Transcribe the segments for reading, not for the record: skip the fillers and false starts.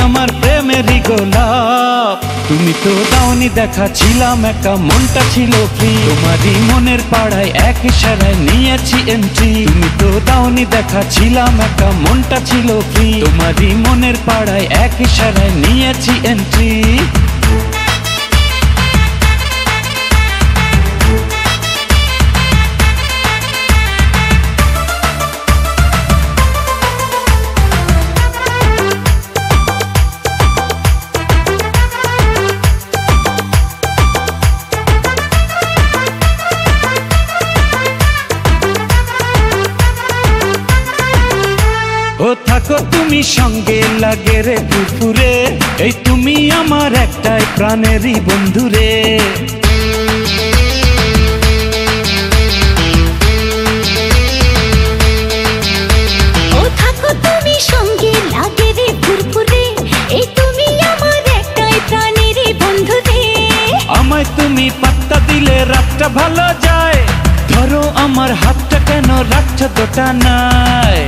আমার প্রেমেরই গোলাপ। তুমি তো দাওনি দেখা, ছিলাম একা, মনটা ছিল ফ্রি। তোমারই মনের পাড়ায় এক ইশারায় নিয়েছি এন্ট্রি। তুমি তো দাওনি দেখা, ছিলাম একা, মনটা ছিল ফ্রি। তোমারই মনের পাড়ায় এক ইশারায় নিয়েছি এন্ট্রি। ও থাকো তুমি সঙ্গে, লাগে রে দুপুরে। এই তুমি আমার একটাই প্রাণেরই বন্ধুরে। ও থাকো তুমি সঙ্গে, লাগে রে দুপুরে। এই তুমি আমার একটাই প্রাণেরই বন্ধুরে। আমায় তুমি পাত্তা দিলে রাতটা ভালো যায়। ধরো আমার হাতটা, কেন রাখছো দুটা নাই?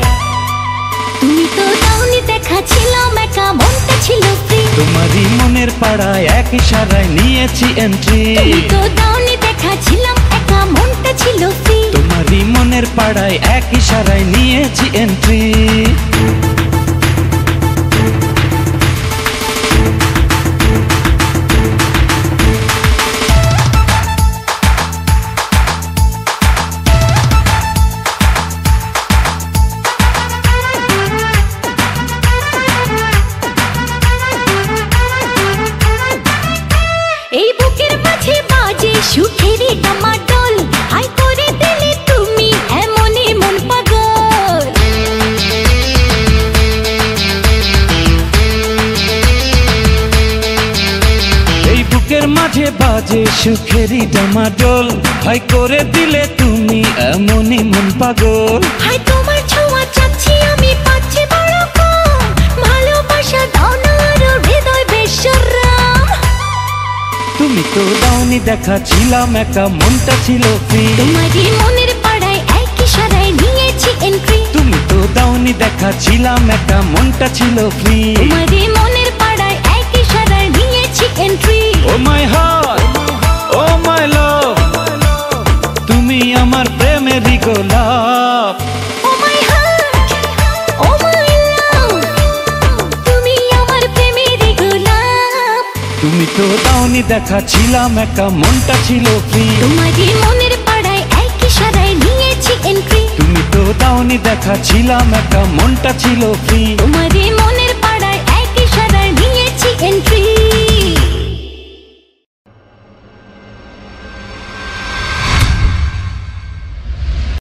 তুমি তো দাওনি দেখা, ছিলাম একা, মনটা ছিল ফ্রি। তোমারই মনের পাড়ায় এক ইশারায় নিয়েছি এন্ট্রি। তুমি তো দাওনি দেখা, ছিলাম একা, মনটা ছিল ফ্রি। তোমারই মনের পাড়ায় এক ইশারায় নিয়েছি এন্ট্রি। এই বুকের মাঝে বাজে সুখেরই ডামাডোল। হাই করে দিলে তুমি এমনই মন পাগল। এই বুকের মাঝে বাজে সুখেরই ডামাডোল। হাই করে দিলে তুমি এমনই মন পাগল। হাই তোমার ছোঁয়া চাচ্ছি আমি, পাচ্ছি বড় কম। ভালোবাসা দাও না আরো, হৃদয় বেশরম। তুমি তো দাওনি দেখা, ছিলাম একা, মনটা ছিল ফ্রি। তোমারই মনের পাড়ায় এক ইশারায় নিয়েছি এন্ট্রি। তুমি তো দাওনি দেখা, ছিলাম একা, মনটা ছিল ফ্রি। তোমারই মনের পাড়ায় এক ইশারায় নিয়েছি এন্ট্রি। ও মাই হার্ট, ও মাই লাভ, তুমি আমার প্রেমেরই গোলাপ। ও মাই হার্ট, ও মাই লাভ, তুমি আমার প্রেমেরই গোলাপ। তুমি তো দাওনি দেখা, ছিলাম একা, মনটা ছিল ফ্রি। তোমারই মনের পাড়ায় এক ইশারায় নিয়েছি এন্ট্রি। তুমি তো দাওনি দেখা, ছিলাম একা, মনটা ছিল ফ্রি। তোমারই